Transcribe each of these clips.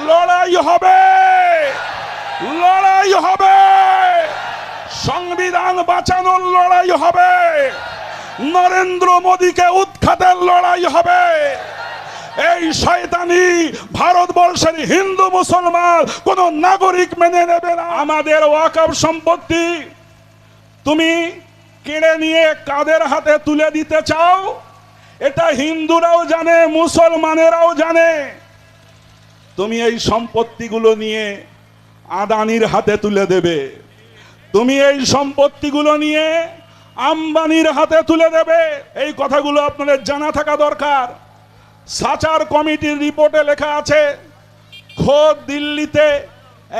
লড়াই হবে, লড়াই হবে, সংবিধান বাঁচানোর লড়াই হবে, নরেন্দ্র মোদীকে উৎখাতের লড়াই হবে। এই শয়তানি ভারতবর্ষের হিন্দু মুসলমান কোন নাগরিক মেনে নেবে না। আমাদের ওয়াকফ সম্পত্তি তুমি কেড়ে নিয়ে কাদের হাতে তুলে দিতে চাও, এটা হিন্দুরাও জানে, মুসলমানেরাও জানে। তুমি এই সম্পত্তিগুলো নিয়ে আদানির হাতে তুলে দেবে, তুমি এই সম্পত্তিগুলো নিয়ে আম্বানির হাতে তুলে দেবে। এই কথাগুলো আপনাদের জানা থাকা দরকার। সাচার কমিটির রিপোর্টে লেখা আছে, খোদ দিল্লিতে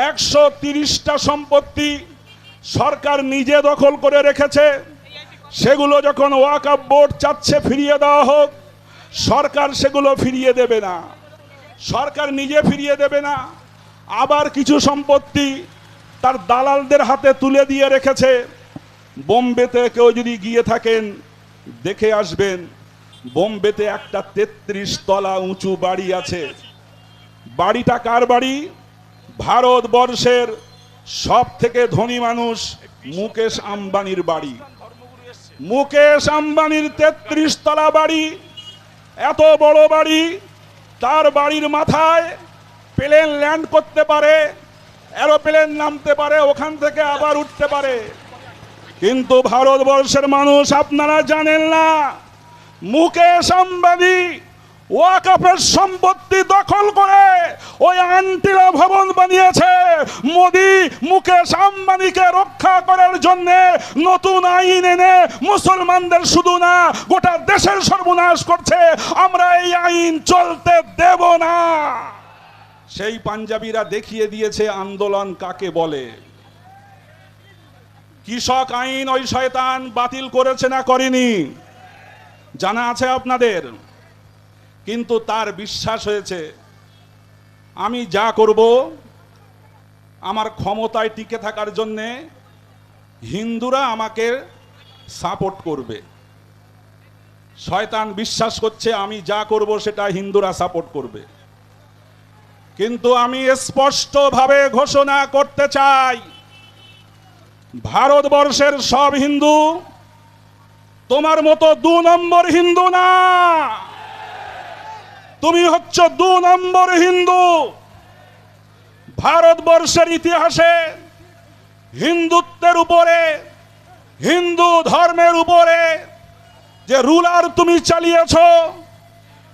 130টা সম্পত্তি সরকার নিজে দখল করে রেখেছে। সেগুলো যখন ওয়াকফ বোর্ড চাচ্ছে ফিরিয়ে দেওয়া হোক, সরকার সেগুলো ফিরিয়ে দেবে না, সরকার নিজে ফিরিয়ে দেবে না। আবার কিছু সম্পত্তি তার দালালদের হাতে তুলে দিয়ে রেখেছে। বোম্বেতে কেউ যদি গিয়ে থাকেন দেখে আসবেন, বোম্বেতে একটা 33 তলা উঁচু বাড়ি আছে। বাড়িটা কার বাড়ি? ভারতবর্ষের সব থেকে ধনী মানুষ মুকেশ আম্বানির বাড়ি। মুকেশ আম্বানির 33 তলা বাড়ি, এত বড় বাড়ি। তার বাড়ির মাথায় প্লেন ল্যান্ড করতে পারে, এরোপ্লেন নামতে পারে, ওখান থেকে আবার উঠতে পারে। কিন্তু ভারতবর্ষের মানুষ আপনারা জানেন না, মুকেশ আম্বানি ওয়াকফের সম্পত্তি দখল করে ওই আন্টিলা ভবন বানিয়েছে। মোদি মুকেশ আম্বানিকে রক্ষা করার জন্য নতুন আইন এনে মুসলমানদের শুধু না গোটা দেশের সর্বনাশ করছে। আমরা এই আইন চলতে দেব না। সেই পাঞ্জাবিরা দেখিয়ে দিয়েছে আন্দোলন কাকে বলে। কৃষক আইন ওই শয়তান বাতিল করেছে না করেনি জানা আছে আপনাদের। কিন্তু তার বিশ্বাস হয়েছে আমি যা করব আমার ক্ষমতায় টিকে থাকার জন্যে হিন্দুরা আমাকে সাপোর্ট করবে। শয়তান বিশ্বাস করছে আমি যা করব সেটা হিন্দুরা সাপোর্ট করবে। কিন্তু আমি স্পষ্টভাবে ঘোষণা করতে চাই, ভারতবর্ষের সব হিন্দু তোমার মতো 2 নম্বর হিন্দু না। তুমি হচ্ছ 2 নম্বর হিন্দু। ভারতবর্ষের ইতিহাসে হিন্দুত্বের উপরে, হিন্দু ধর্মের উপরে যে রুলার তুমি চালিয়েছ,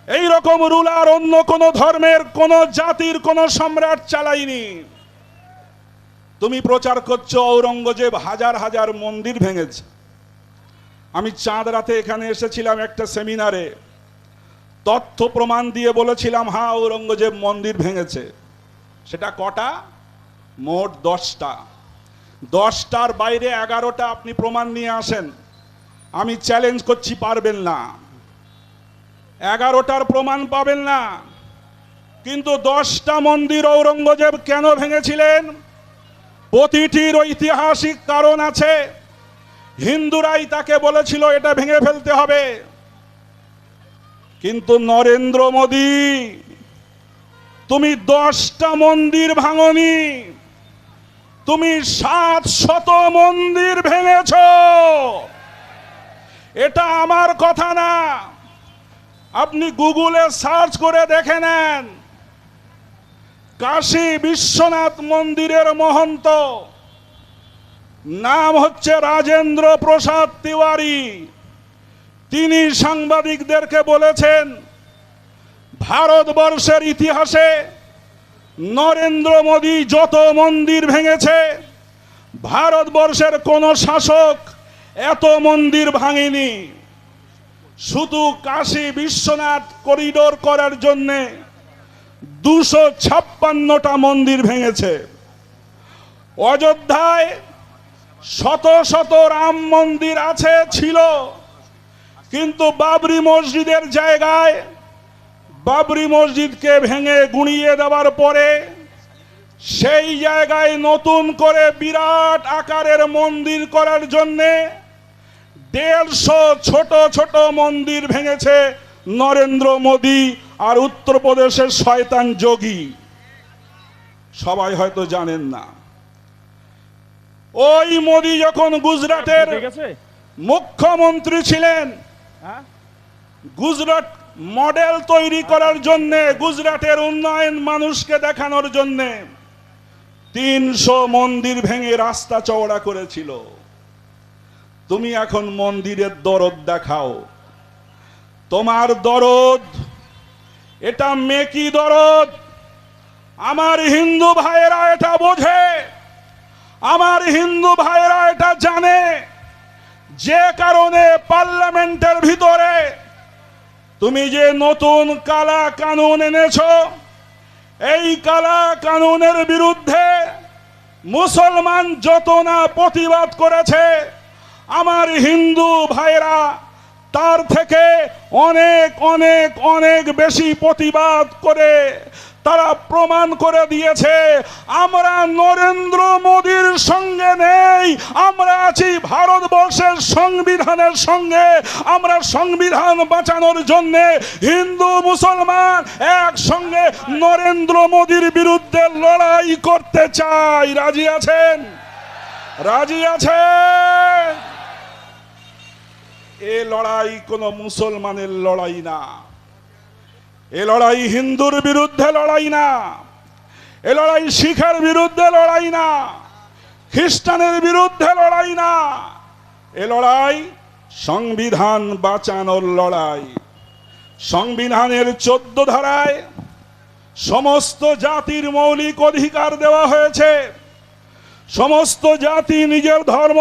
এই রকম রুলার অন্য কোন ধর্মের, কোন জাতির, কোন সম্রাট চালায়নি। তুমি প্রচার করছো ঔরঙ্গজেব হাজার হাজার মন্দির ভেঙেছে। আমি চাঁদ রাতে এখানে এসেছিলাম একটা সেমিনারে, তথ্য প্রমাণ দিয়ে বলেছিলাম হ্যাঁ ঔরঙ্গজেব মন্দির ভেঙেছে। সেটা কটা? মোট 10টা। 10টার বাইরে 11টা আপনি প্রমাণ নিয়ে আসেন, আমি চ্যালেঞ্জ করছি পারবেন না। 11টার প্রমাণ পাবেন না। কিন্তু 10টা মন্দির ঔরঙ্গজেব কেন ভেঙেছিলেন? প্রতিটির ঐতিহাসিক কারণ আছে। হিন্দুরাই তাকে বলেছিল এটা ভেঙে ফেলতে হবে। কিন্তু নরেন্দ্র মোদী, তুমি 10টা মন্দির ভাঙনি, তুমি 700 মন্দির ভেঙেছ। এটা আমার কথা না, আপনি গুগলে সার্চ করে দেখে নেন। কাশী বিশ্বনাথ মন্দিরের মহন্ত নাম হচ্ছে রাজেন্দ্র প্রসাদ তিওয়ারি। তিনি সাংবাদিকদেরকে বলেছেন, ভারতবর্ষের ইতিহাসে নরেন্দ্র মোদী যত মন্দির ভেঙেছে, ভারতবর্ষের কোন শাসক এত মন্দির ভাঙেনি। শুধু কাশী বিশ্বনাথ করিডোর করার জন্যে 256টা মন্দির ভেঙেছে। অযোধ্যায় শত শত রাম মন্দির আছে, ছিল, কিন্তু বাবরি মসজিদের জায়গায় বাবরি মসজিদকে ভেঙে গুঁড়িয়ে দেওয়ার পরে সেই জায়গায় নতুন করে বিরাট আকারের মন্দির করার জন্যে 150 ছোট ছোট মন্দির ভেঙেছে নরেন্দ্র মোদী আর উত্তরপ্রদেশের শয়তান যোগী। সবাই হয়তো জানেন না। ওই মোদি যখন গুজরাটের মুখ্যমন্ত্রী ছিলেন, গুজরাট মডেল তৈরি করার জন্য, গুজরাটের উন্নয়ন মানুষকে দেখানোর জন্য 300 মন্দির ভেঙে রাস্তা চওড়া করেছিল। তুমি এখন মন্দিরের দরদ দেখাও। তোমার দরদ এটা মেকি দরদ। আমার হিন্দু ভাইয়েরা এটা বোঝে, আমার হিন্দু ভাইয়েরা এটা জানে, যে কারণে পার্লামেন্টের ভিতরে তুমি যে নতুন কালা কানুন এনেছো, এই কালা কানুনের বিরুদ্ধে মুসলমান যত না প্রতিবাদ করেছে, আমার হিন্দু ভাইরা তার থেকে অনেক অনেক অনেক বেশি প্রতিবাদ করে তারা প্রমাণ করে দিয়েছে আমরা নরেন্দ্র মোদীর সঙ্গে নেই, আমরা আছি ভারতবর্ষের সংবিধানের সঙ্গে। আমরা সংবিধান বাঁচানোর জন্য হিন্দু মুসলমান একসঙ্গে নরেন্দ্র মোদীর বিরুদ্ধে লড়াই করতে চাই। রাজি আছেন? রাজি আছেন? এ লড়াই কোনো মুসলমানের লড়াই না, এ লড়াই হিন্দুর বিরুদ্ধে লড়াই না, এ লড়াই শিখের বিরুদ্ধে লড়াই না, খ্রিস্টানের বিরুদ্ধে লড়াই না, এ লড়াই সংবিধান বাঁচানোর লড়াই। সংবিধানের 14 ধারায় সমস্ত জাতির মৌলিক অধিকার দেওয়া হয়েছে। সমস্ত জাতি নিজের ধর্ম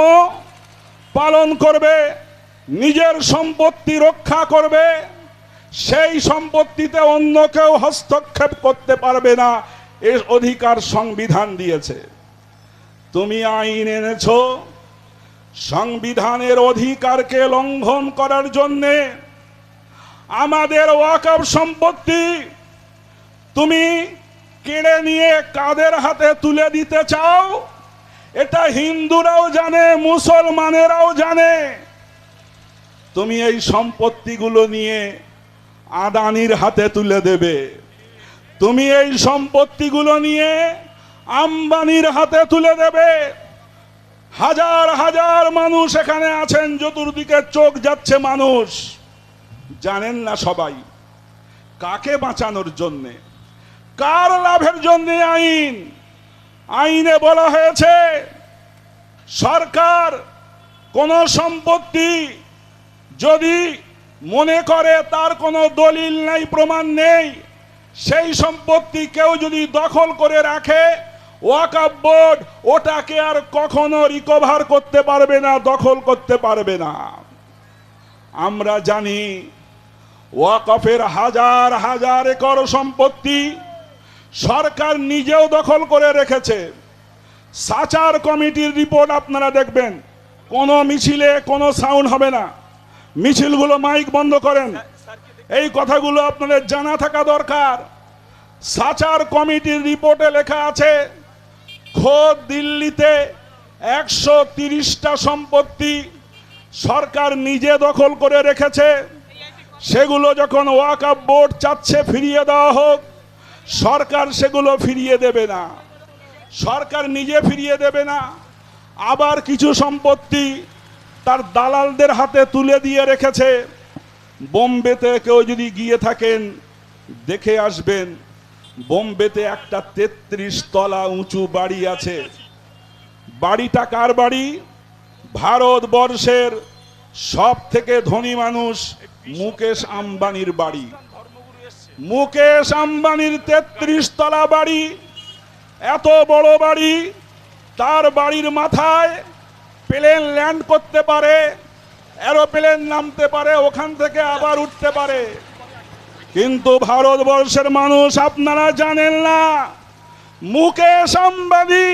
পালন করবে, নিজের সম্পত্তি রক্ষা করবে, সেই সম্পত্তিতে অন্য কেউ হস্তক্ষেপ করতে পারবে না, এর অধিকার সংবিধান দিয়েছে। তুমি আইন এনেছো সংবিধানের অধিকারকে লঙ্ঘন করার জন্য। আমাদের ওয়াকফ সম্পত্তি তুমি কেড়ে নিয়ে কাদের হাতে তুলে দিতে চাও, এটা হিন্দুরাও জানে, মুসলমানেরাও জানে। তুমি এই সম্পত্তিগুলো নিয়ে আদানির হাতে তুলে দেবে, তুমি এই সম্পত্তিগুলো নিয়ে আম্বানির হাতে তুলে দেবে। হাজার হাজার মানুষ এখানে আছেন, চতুর্দিকে চোখ যাচ্ছে মানুষ, জানেন না সবাই কাকে বাঁচানোর জন্য, কার লাভের জন্য আইন। আইনে বলা হয়েছে সরকার কোন সম্পত্তি যদি মনে করে তার কোনো দলিল নেই, প্রমাণ নেই, সেই সম্পত্তি কেউ যদি দখল করে রাখে, ওয়াকফ বোর্ড ওটাকে আর কখনো রিকভার করতে পারবে না, দখল করতে পারবে না। আমরা জানি ওয়াকফের হাজার হাজার একর সম্পত্তি সরকার নিজেও দখল করে রেখেছে। সাচার কমিটির রিপোর্ট আপনারা দেখবেন, কোনো মিছিলে কোনো সাউন্ড হবে না, মিছিলগুলো মাইক বন্ধ করেন, এই কথাগুলো আপনাদের জানা থাকা দরকার। সাচার কমিটির রিপোর্টে লেখা আছে খোদ দিল্লিতে 130টা সম্পত্তি সরকার নিজে দখল করে রেখেছে। সেগুলো যখন ওয়াকফ বোর্ড চাচ্ছে ফিরিয়ে দেওয়া হোক, সরকার সেগুলো ফিরিয়ে দেবে না, সরকার নিজে ফিরিয়ে দেবে না। আবার কিছু সম্পত্তি তার দালালদের হাতে তুলে দিয়ে রেখেছে। বোম্বেতে কেউ যদি গিয়ে থাকেন দেখে আসবেন, বোম্বেতে একটা 33 তলা উঁচু বাড়ি আছে। বাড়িটা কার বাড়ি? ভারতবর্ষের সব থেকে ধনী মানুষ মুকেশ আম্বানির বাড়ি। মুকেশ আম্বানির 33 তলা বাড়ি, এত বড় বাড়ি, তার বাড়ির মাথায় প্লেন ল্যান্ড করতে পারে, এরোপ্লেন নামতে পারে, ওখান থেকে আবার উঠতে পারে। কিন্তু ভারতবর্ষের মানুষ আপনারা জানেন না, মুকেশ আম্বানি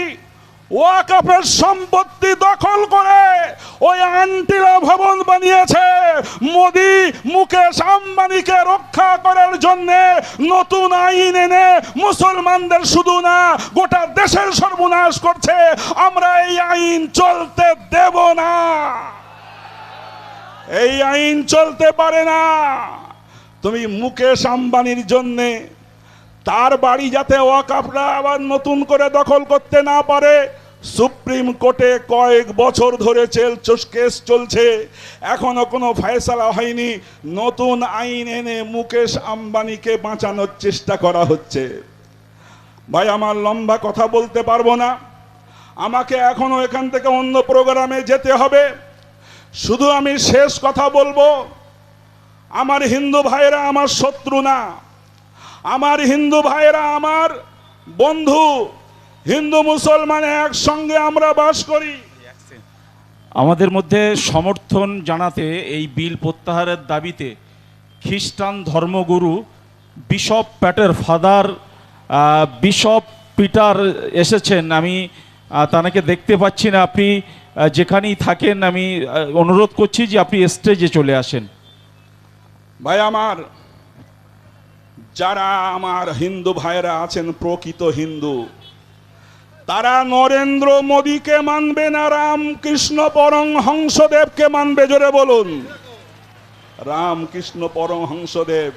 ওয়াকফের সম্পত্তি দখল করে ওই আন্টিলা ভবন বানিয়েছে। মোদি মুকেশ আম্বানিকে রক্ষা করার জন্য নতুন আইন এনে মুসলমানদের শুধু না গোটা দেশের সর্বনাশ করছে। আমরা এই আইন চলতে দেব না, এই আইন চলতে পারে না। তুমি মুকেশ আম্বানির জন্যে তার বাড়ি যাতে ওয়াকফরা আবার নতুন করে দখল করতে না পারে, সুপ্রিম কোর্টে কয়েক বছর ধরে কেস চলছে, এখনো কোনো ফয়সালা হয়নি। নতুন আইন এনে মুকেশ আম্বানিকে বাঁচানোর চেষ্টা করা হচ্ছে। ভাই, আমার লম্বা কথা বলতে পারবো না, আমাকে এখনো এখান থেকে অন্য প্রোগ্রামে যেতে হবে। শুধু আমি শেষ কথা বলবো, আমার হিন্দু ভাইয়েরা আমার শত্রু না, আমার হিন্দু ভাইয়েরা আমার বন্ধু। হিন্দু মুসলমান একসঙ্গে আমরা বাস করি। আমাদের মধ্যে সমর্থন জানাতে এই বিল প্রত্যাহারের দাবিতে খ্রিস্টান ধর্মগুরু বিশপ প্যাটের ফাদার বিশপ পিটার এসেছেন। আমি তাকে দেখতে পাচ্ছি না, আপনি যেখানেই থাকেন আমি অনুরোধ করছি যে আপনি স্টেজে চলে আসেন। ভাই আমার, যারা আমার হিন্দু ভাইরা আছেন প্রকৃত হিন্দু, তারা নরেন্দ্র মোদীকে মানবে না রামকৃষ্ণ পরমহংসদেবকে মানবে? জোরে বলুন। রামকৃষ্ণ পরমহংসদেব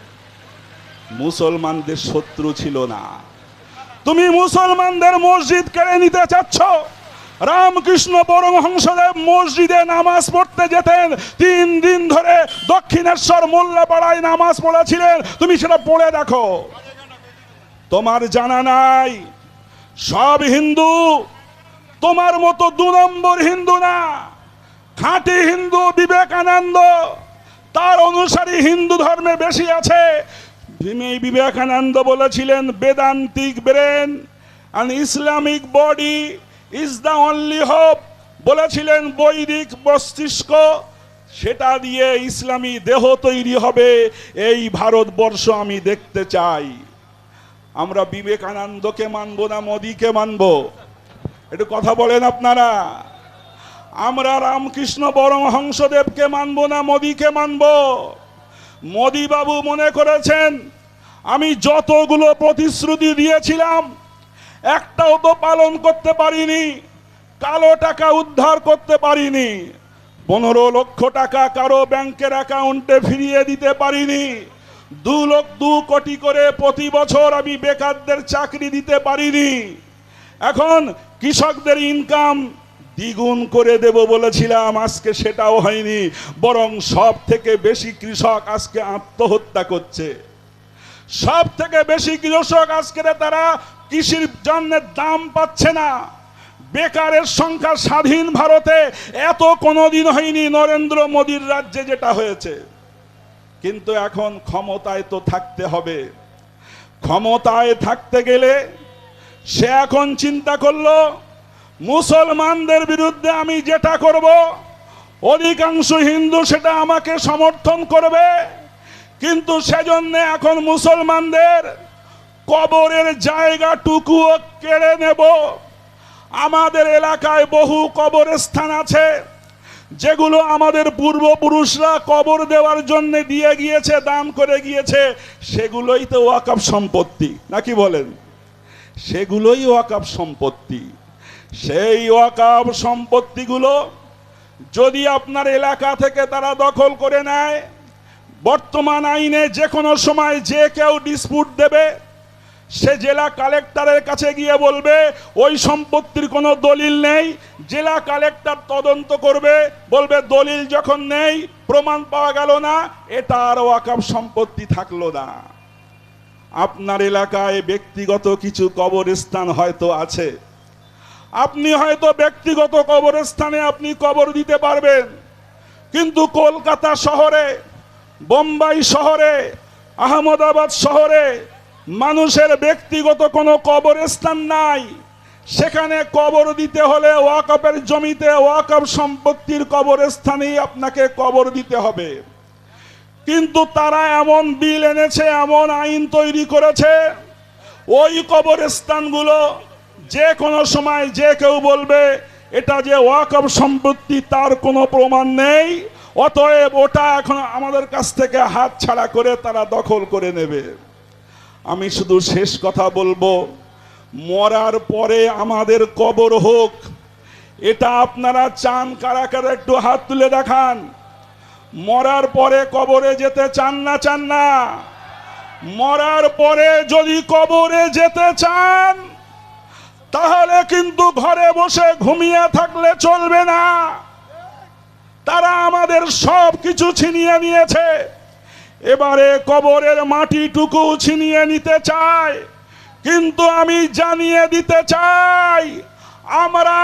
মুসলমানদের শত্রু ছিল না। তুমি মুসলমানদের মসজিদ কেড়ে নিতে চাচ্ছ। রামকৃষ্ণ পরমহংসদেব মসজিদে নামাজ পড়তে যেতেন, 3 দিন ধরে দক্ষিণেশ্বর মোল্লাপাড়ায় নামাজ পড়েছিলেন। তুমি সেটা পড়ে দেখো, তোমার জানা নাই। সব হিন্দু তোমার মতো 2 নম্বর হিন্দু না। খাঁটি হিন্দু বিবেকানন্দ, তার অনুসারী হিন্দু ধর্মে বেশি আছে। বিবেকানন্দ বলেছিলেন, Vedantic brain and Islamic body is the only hope. বলেছিলেন বৈদিক মস্তিষ্ক, সেটা দিয়ে ইসলামী দেহ তৈরি হবে। এই ভারতবর্ষ আমি দেখতে চাই। আমরা বিবেকানন্দকে মানবো না মোদীকে মানবো? একটু কথা বলেন আপনারা। আমরা রামকৃষ্ণ পরমহংসদেবকে মানবো না মোদীকে মানবো? মোদী বাবু মনে করেছেন আমি যতগুলো প্রতিশ্রুতি দিয়েছিলাম একটাও তো পালন করতে পারিনি। কালো টাকা উদ্ধার করতে পারিনি, 15 লক্ষ টাকা কারো ব্যাংকের অ্যাকাউন্টে ফিরিয়ে দিতে পারিনি, 2 কোটি করে প্রতি বছর আমি বেকারদের চাকরি দিতে পারিনি। এখন কৃষকদের ইনকাম দ্বিগুণ করে দেব বলেছিলাম, আজকে সেটাও হয়নি। বরং সব থেকে বেশি কৃষক আজকে আত্মহত্যা করছে। সব থেকে বেশি কৃষক আজকে তারা কৃষির জন্য দাম পাচ্ছে না। বেকারের সংখ্যা স্বাধীন ভারতে এত কোনোদিন হয়নি নরেন্দ্র মোদীর রাজ্যে যেটা হয়েছে। কিন্তু এখন ক্ষমতায় তো থাকতে হবে। ক্ষমতায় থাকতে গেলে সে এখন চিন্তা করলো মুসলমানদের বিরুদ্ধে আমি যেটা করব অধিকাংশ হিন্দু সেটা আমাকে সমর্থন করবে। কিন্তু সেজন্য এখন মুসলমানদের কবরের জায়গাটুকুও কেড়ে নেব। আমাদের এলাকায় বহু কবরস্থান আছে যেগুলো আমাদের পূর্বপুরুষরা কবর দেওয়ার জন্য দিয়ে গিয়েছে, দান করে গিয়েছে। সেগুলোই তো ওয়াকফ সম্পত্তি, নাকি বলেন? সেগুলোই ওয়াকফ সম্পত্তি। সেই ওয়াকফ সম্পত্তিগুলো যদি আপনার এলাকা থেকে তারা দখল করে নেয়, বর্তমান আইনে যে কোনো সময় যে কেউ ডিসপুট দেবে, সে জেলা কালেক্টরের কাছে গিয়ে বলবে ওই সম্পত্তির কোনো দলিল নেই। জেলা কালেক্টর তদন্ত করবে, বলবে দলিল যখন নেই, প্রমাণ পাওয়া গেল না, এটা আর ওয়াকফ সম্পত্তি থাকলো না। আপনার এলাকায় ব্যক্তিগত কিছু কবরস্থান হয়তো আছে, আপনি হয়তো ব্যক্তিগত কবরস্থানে আপনি কবর দিতে পারবেন। কিন্তু কলকাতা শহরে, বোম্বাই শহরে, আহমেদাবাদ শহরে মানুষের ব্যক্তিগত কোনো কবরস্থান নাই। সেখানে কবর দিতে হলে ওয়াকফের জমিতে ওয়াকফ সম্পত্তির কবরস্থানেই আপনাকে কবর দিতে হবে। কিন্তু তারা এমন বিল এনেছে, এমন আইন তৈরি করেছে, ওই কবরস্থানগুলো যে কোনো সময় যে কেউ বলবে এটা যে ওয়াকফ সম্পত্তি তার কোনো প্রমাণ নেই, অতএব ওটা এখন আমাদের কাছ থেকে হাত ছাড়া করে তারা দখল করে নেবে। আমি শুধু শেষ কথা বলবো, মরার পরে আমাদের কবর হোক, এটা আপনারা চান? কারা কারা একটু হাত তুলে দেখান। মরার পরে কবরে যেতে চান না? চান না? মরার পরে যদি কবরে যেতে চান তাহলে কিন্তু ঘরে বসে ঘুমিয়ে থাকলে চলবে না। তারা আমাদের সব কিছু ছিনিয়ে নিয়েছে, এবারে কবরের মাটিটুকু ছিনিয়ে নিতে চায়। কিন্তু আমি জানিয়ে দিতে চাই, আমরা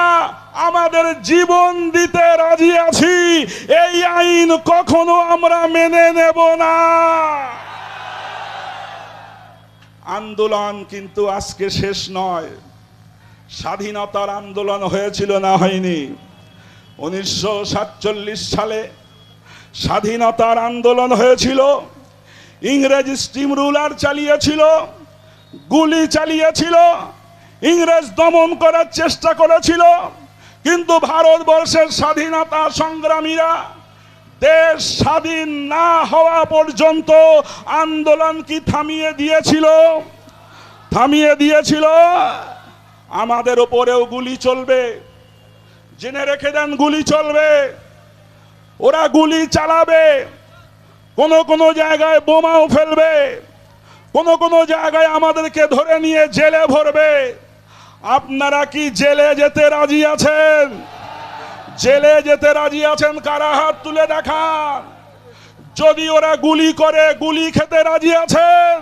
আমাদের জীবন দিতে রাজি আছি। এই আইন কখনো আমরা মেনে নেব না। আন্দোলন কিন্তু আজকে শেষ নয়। স্বাধীনতার আন্দোলন হয়েছিল না হয়নি? 1947 সালে স্বাধীনতার আন্দোলন হয়েছিল। ইংরেজ স্টিম রুলার চালিয়েছিল, গুলি চালিয়েছিল, ইংরেজ দমন করার চেষ্টা করেছিল। কিন্তু ভারতবর্ষের স্বাধীনতা সংগ্রামীরা দেশ স্বাধীন না হওয়া পর্যন্ত আন্দোলন কি থামিয়ে দিয়েছিল? থামিয়ে দিয়েছিল। আমাদের উপরেও গুলি চলবে, জেনে রেখে দেন, গুলি চলবে। ওরা গুলি চালাবে, কোন জায়গায় বোমাও ফেলবে, কোন জায়গায় আমাদেরকে ধরে নিয়ে জেলে ভরবে। আপনারা কি জেলে যেতে রাজি আছেন? জেলে যেতে রাজি আছেন? কারা হাত তুলে দেখান। যদি ওরা গুলি করে, গুলি খেতে রাজি আছেন?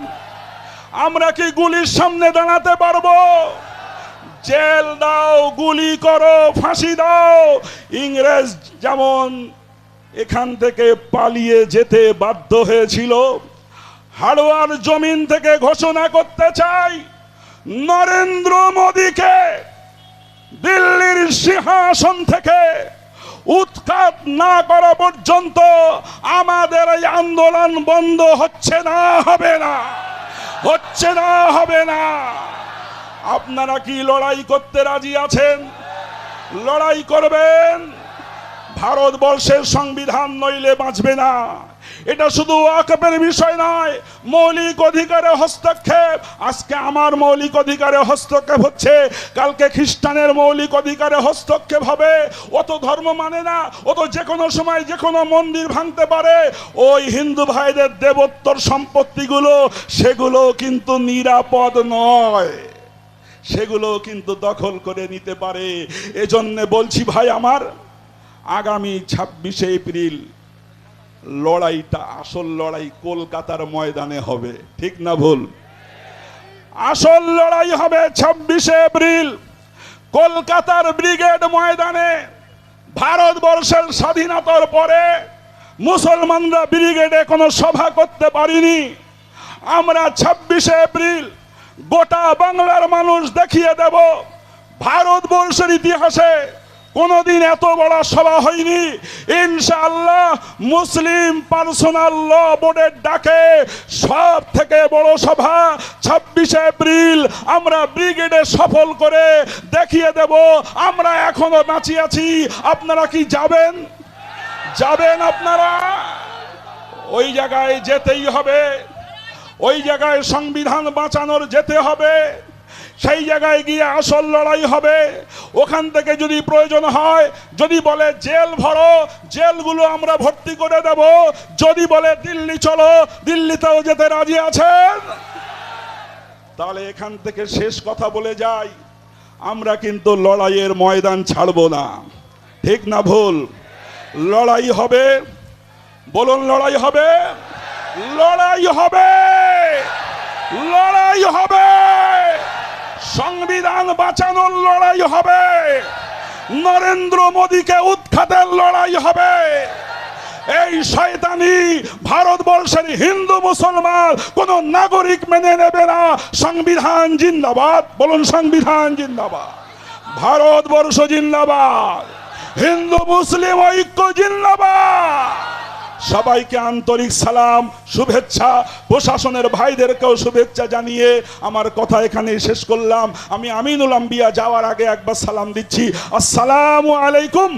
আমরা কি গুলির সামনে দাঁড়াতে পারবো? জেল দাও, গুলি করো, ফাঁসি দাও। ইংরেজ যেমন এখান থেকে পালিয়ে যেতে বাধ্য হয়েছিল, হাড়োয়ার জমিন থেকে ঘোষণা করতে চাই, নরেন্দ্র মোদীকে দিল্লির সিংহাসন থেকে উৎখাত না করা পর্যন্ত আমাদের এই আন্দোলন বন্ধ হচ্ছে না, হবে না, হচ্ছে না, হবে না। আপনারা কি লড়াই করতে রাজি আছেন? লড়াই করবেন। ভারতবর্ষের সংবিধান নইলে বাঁচবে না। এটা শুধু ওয়াকফের বিষয় নয়, মৌলিক অধিকারে হস্তক্ষেপ। আজকে আমার মৌলিক অধিকারে হস্তক্ষেপ হচ্ছে, কালকে খ্রিস্টানের মৌলিক অধিকারে হস্তক্ষেপ হবে। ও তো ধর্ম মানে না, ও তো যে কোনো সময় যে কোনো মন্দির ভাঙতে পারে। ওই হিন্দু ভাইদের দেবোত্তর সম্পত্তিগুলো, সেগুলো কিন্তু নিরাপদ নয়, সেগুলো কিন্তু দখল করে নিতে পারে। এজন্য বলছি ভাই আমার, আগামী 26শে এপ্রিল লড়াইটা, আসল লড়াই কলকাতার ময়দানে হবে। ঠিক না ভুল? আসল লড়াই হবে 26শে এপ্রিল কলকাতার ব্রিগেড ময়দানে। ভারতবর্ষের স্বাধীনতার পরে মুসলমানরা ব্রিগেডে কোনো সভা করতে পারিনি। আমরা 26শে এপ্রিল গোটা বাংলার মানুষ দেখিয়ে দেব, ভারতবর্ষের ইতিহাসে কোনোদিন এত বড় সভা হয়নি। ইনশাআল্লাহ মুসলিম পার্সোনাল ল বোর্ডের ডাকে সব থেকে বড় সভা 26শে এপ্রিল আমরা ব্রিগেডে সফল করে দেখিয়ে দেব আমরা এখনো বাঁচিয়ে আছি। আপনারা কি যাবেন? যাবেন আপনারা? ওই জায়গায় যেতেই হবে, ওই জায়গায় সংবিধান বাঁচানোর যেতে হবে। সেই জায়গায় গিয়ে আসল লড়াই হবে। ওখান থেকে যদি প্রয়োজন হয়, যদি বলে জেল ভরো, জেলগুলো আমরা ভর্তি করে দেব। যদি বলে দিল্লি চলো, দিল্লিতেও যেতে রাজি আছেন? তাহলে এখান থেকে শেষ কথা বলে যাই, আমরা কিন্তু লড়াইয়ের ময়দান ছাড়বো না। ঠিক না ভুল? লড়াই হবে। বলুন, লড়াই হবে, লড়াই হবে, লড়াই হবে। সংবিধান বাঁচানোর লড়াই হবে, নরেন্দ্র মোদীকে উৎখাতের লড়াই হবে। এই শয়তানি ভারতবর্ষের হিন্দু মুসলমান কোন নাগরিক মেনে নেবে না। সংবিধান জিন্দাবাদ। বলুন, সংবিধান জিন্দাবাদ, ভারতবর্ষ জিন্দাবাদ, হিন্দু মুসলিম ঐক্য জিন্দাবাদ। সবাইকে আন্তরিক সালাম, শুভেচ্ছা। প্রশাসনের ভাইদেরকেও শুভেচ্ছা জানিয়ে আমার কথা এখানে শেষ করলাম। আমি আমিনুল আম্বিয়া যাওয়ার আগে একবার সালাম দিচ্ছি। আসসালামু আলাইকুম।